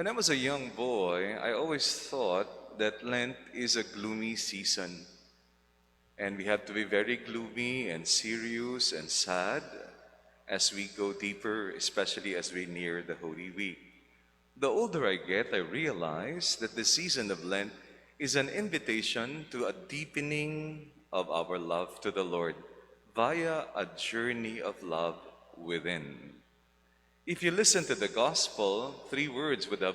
When I was a young boy, I always thought that Lent is a gloomy season, and we have to be very gloomy and serious and sad as we go deeper, especially as we near the Holy Week. The older I get, I realize that the season of Lent is an invitation to a deepening of our love to the Lord via a journey of love within. If you listen to the gospel, three words would have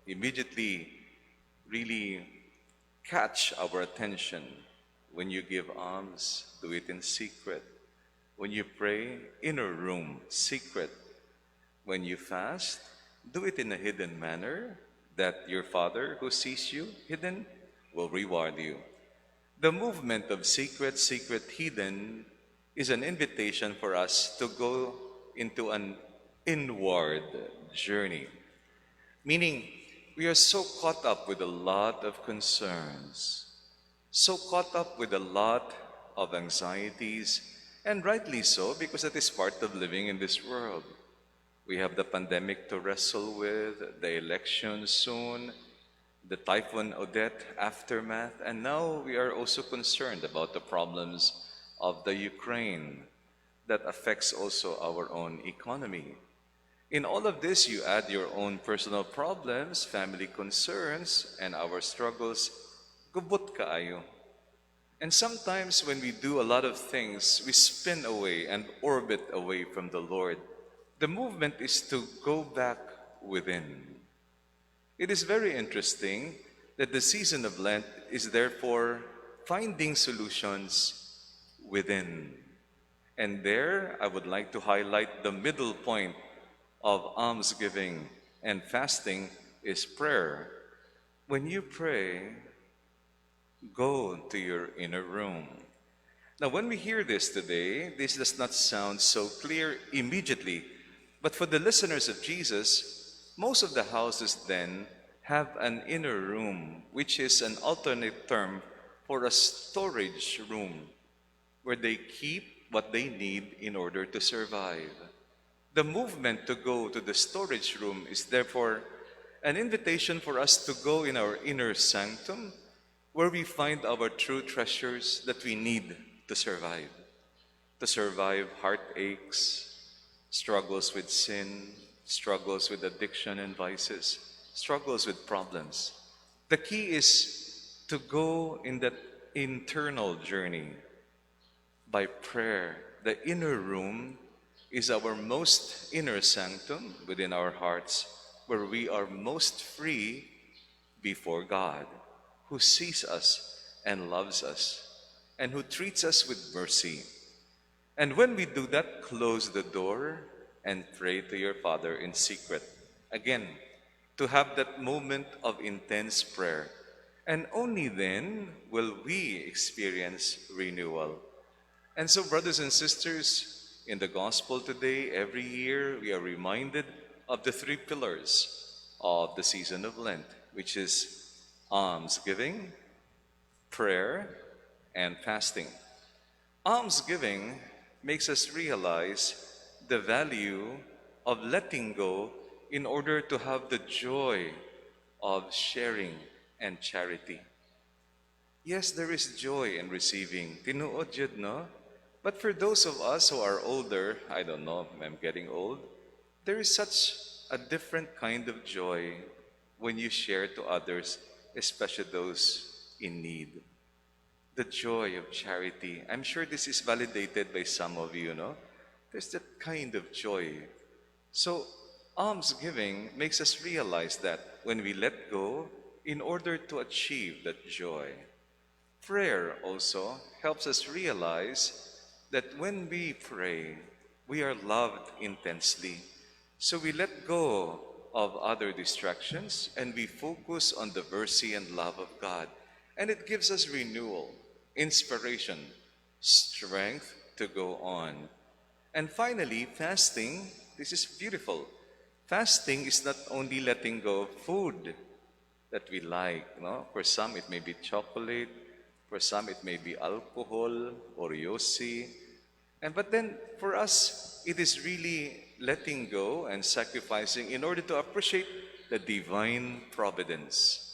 immediately really catch our attention. When you give alms, do it in secret. When you pray, inner room, secret. When you fast, do it in a hidden manner, that your Father who sees you hidden will reward you. The movement of secret, hidden is an invitation for us to go into an inward journey. Meaning, we are so caught up with a lot of concerns, so caught up with a lot of anxieties, and rightly so, because that is part of living in this world. We have the pandemic to wrestle with, the election soon, the Typhoon Odette aftermath, and now we are also concerned about the problems of the Ukraine that affects also our own economy. In all of this, you add your own personal problems, family concerns, and our struggles. Gubot kaayo. And sometimes when we do a lot of things, we spin away and orbit away from the Lord. The movement is to go back within. It is very interesting that the season of Lent is therefore finding solutions within. And there, I would like to highlight the middle point of almsgiving and fasting is prayer. When you pray, go to your inner room. Now, when we hear this today, this does not sound so clear immediately, but for the listeners of Jesus, most of the houses then have an inner room, which is an alternate term for a storage room, where they keep what they need in order to survive. The movement to go to the storage room is therefore an invitation for us to go in our inner sanctum, where we find our true treasures that we need to survive heartaches, struggles with sin, struggles with addiction and vices, struggles with problems. The key is to go in that internal journey by prayer. The inner room is our most inner sanctum within our hearts, where we are most free before God, who sees us and loves us, and who treats us with mercy. And when we do that, close the door and pray to your Father in secret. Again, to have that moment of intense prayer. And only then will we experience renewal. And so, brothers and sisters, in the gospel today, every year we are reminded of the three pillars of the season of Lent, which is almsgiving, prayer, and fasting. Almsgiving makes us realize the value of letting go in order to have the joy of sharing and charity. Yes, there is joy in receiving. Tinuod jud, no? But for those of us who are older, I don't know, I'm getting old, there is such a different kind of joy when you share to others, especially those in need. The joy of charity. I'm sure this is validated by some of you, no? There's that kind of joy. So, almsgiving makes us realize that when we let go, in order to achieve that joy. Prayer also helps us realize that when we pray, we are loved intensely. So we let go of other distractions and we focus on the mercy and love of God. And it gives us renewal, inspiration, strength to go on. And finally, fasting, this is beautiful. Fasting is not only letting go of food that we like. No? For some, it may be chocolate. For some, it may be alcohol or yosi. But then, for us, it is really letting go and sacrificing in order to appreciate the divine providence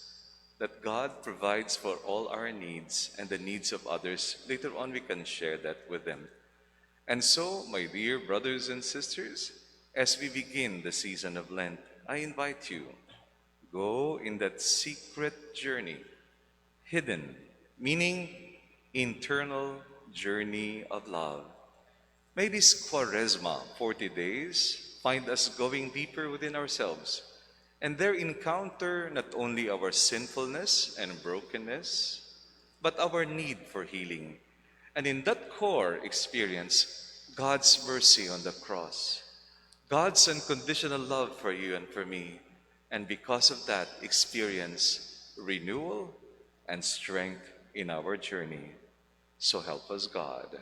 that God provides for all our needs and the needs of others. Later on, we can share that with them. And so, my dear brothers and sisters, as we begin the season of Lent, I invite you, go in that secret journey, hidden, meaning internal journey of love. May this Kwaresma, 40 days, find us going deeper within ourselves and there encounter not only our sinfulness and brokenness, but our need for healing. And in that core experience, God's mercy on the cross, God's unconditional love for you and for me, and because of that, experience renewal and strength in our journey. So help us, God.